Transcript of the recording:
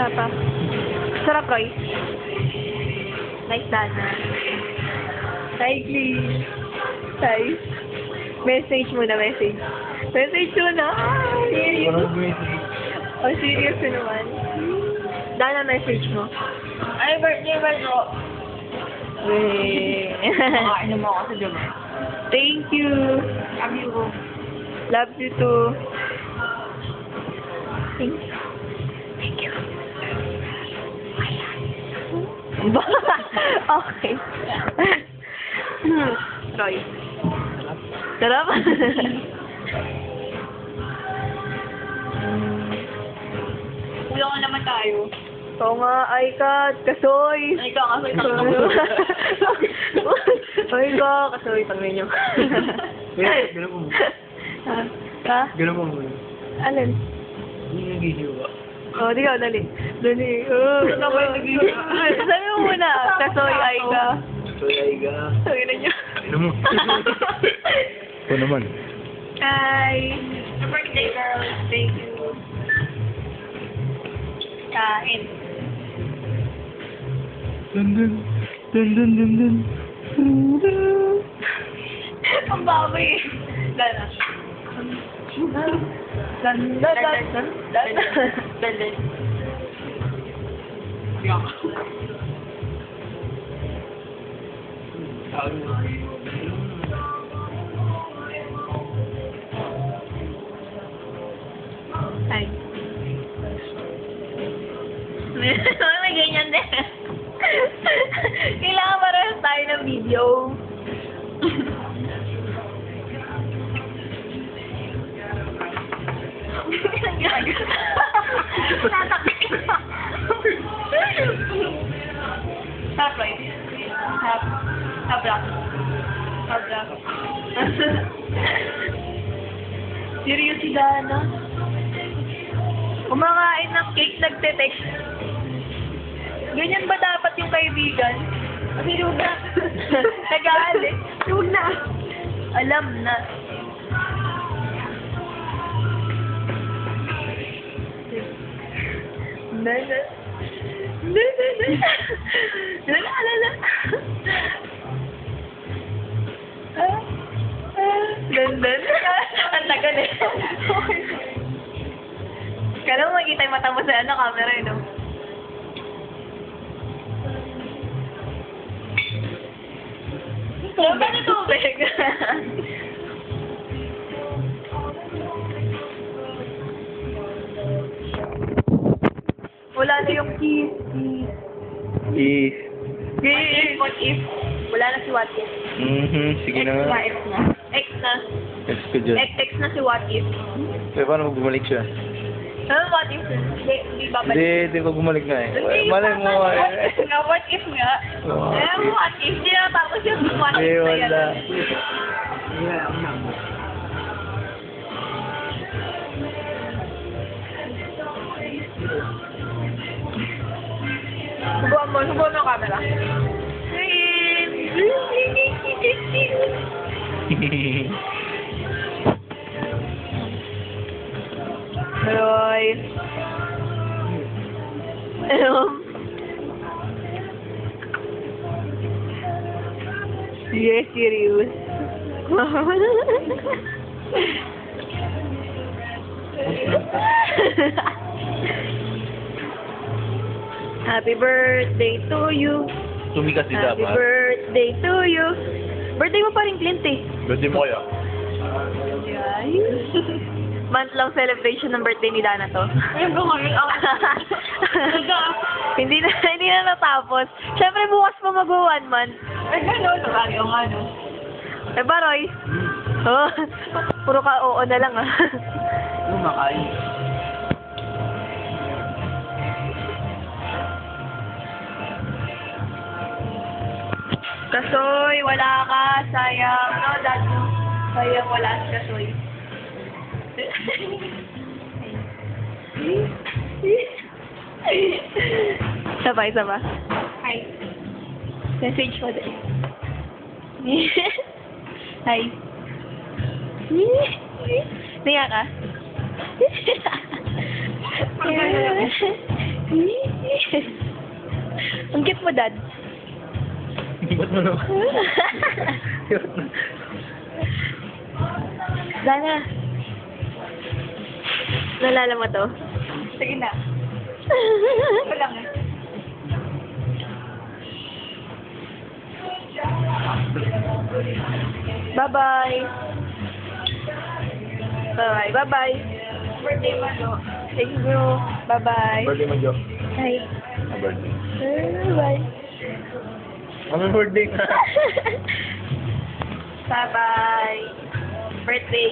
Papa. Sarap, Roy. Nice dana. Hi, Glee. Hi. Message mo na, message. Message mo na. Serious. Oh, serious na naman. Dana, message mo. Ay, birthday ba bro? Ano mo ako sa Dubai? Thank you. Love you. Love you too. Thank you. Thank you. Okay. Roy. Sarap? Kuya ko naman tayo. Oo nga, ay ka, kasoy. Ay, kakasoy Ay ka, kasoy, tangin niyo. Gano'n mo muna. Ha? Gano'n mo muna. Alin? Hindi nag-ihiwa. Oh, di ka, dali. Dali. Ano ba yung nag-ihiwa? Sabi mo muna, kasoy, ay ka. So, Aiga. Tangin na niyo. Ano mo? Ito naman. Hi. Happy birthday, girl. Thank you. Kain. Dun dun. Dun dun dun dun. Ang baboy. Lala. Dandan. Yak. Hi. May ganyan din. Kailangan parehas tayo ng video. Half right. Half black. Half black. Serious si Dana? Kumakain ng cake, nagte-text. Ganyan ba dapat yung kaibigan? Kasi huwag na. Nag-aalit. Huwag na. Alam na. Nana. Nana. Nana. Dandan. Ang tagal eh. Kala mo makikita yung mata mo sa camera eh, no? Tubig na tubig. Wala na yung kiss. Is. Kiss. What if? Wala na si What if. Sige X na nga. na, X na. X na. X ko dyan. X na si What if. Pero paano pag bumalik siya? Ano What if? Hindi babalik. Hindi pag bumalik na eh. Hindi, Malay mo What eh. if nga? What if nga? What Eh, if? What if? Hindi na tapos yung What Hindi, if na yan. wala. Subuhan mo yung camera. Roy. Yes, serious. Happy birthday to you. Tumikas si Happy dapat. birthday to you. Birthday mo pa rin, Clint eh. Birthday mo kaya? Month-long celebration ng birthday ni Dana to. Ayun ko ngayon ako. hindi na natapos. Siyempre bukas pa mag-1 month. Ay, gano'n. Lagi ang ano. Eh ba, Roy? Oh, puro ka oo na lang ah. Kumakain. Kasoy, wala ka. Sayang. No, Dad? Sayang wala si Kasoy. Sabay. Hi. Message mo din. Hi. Niya ka? mo, Dad? Ba't mo naman? Dana. Nalala mo to? Sige na. Wala nga. Bye-bye. Bye-bye. Bye-bye. Birthday mo, no? Thank you. Bye-bye. Birthday mo, Jo. Hi. Birthday. Bye. Happy birthday ka. Bye-bye. Birthday.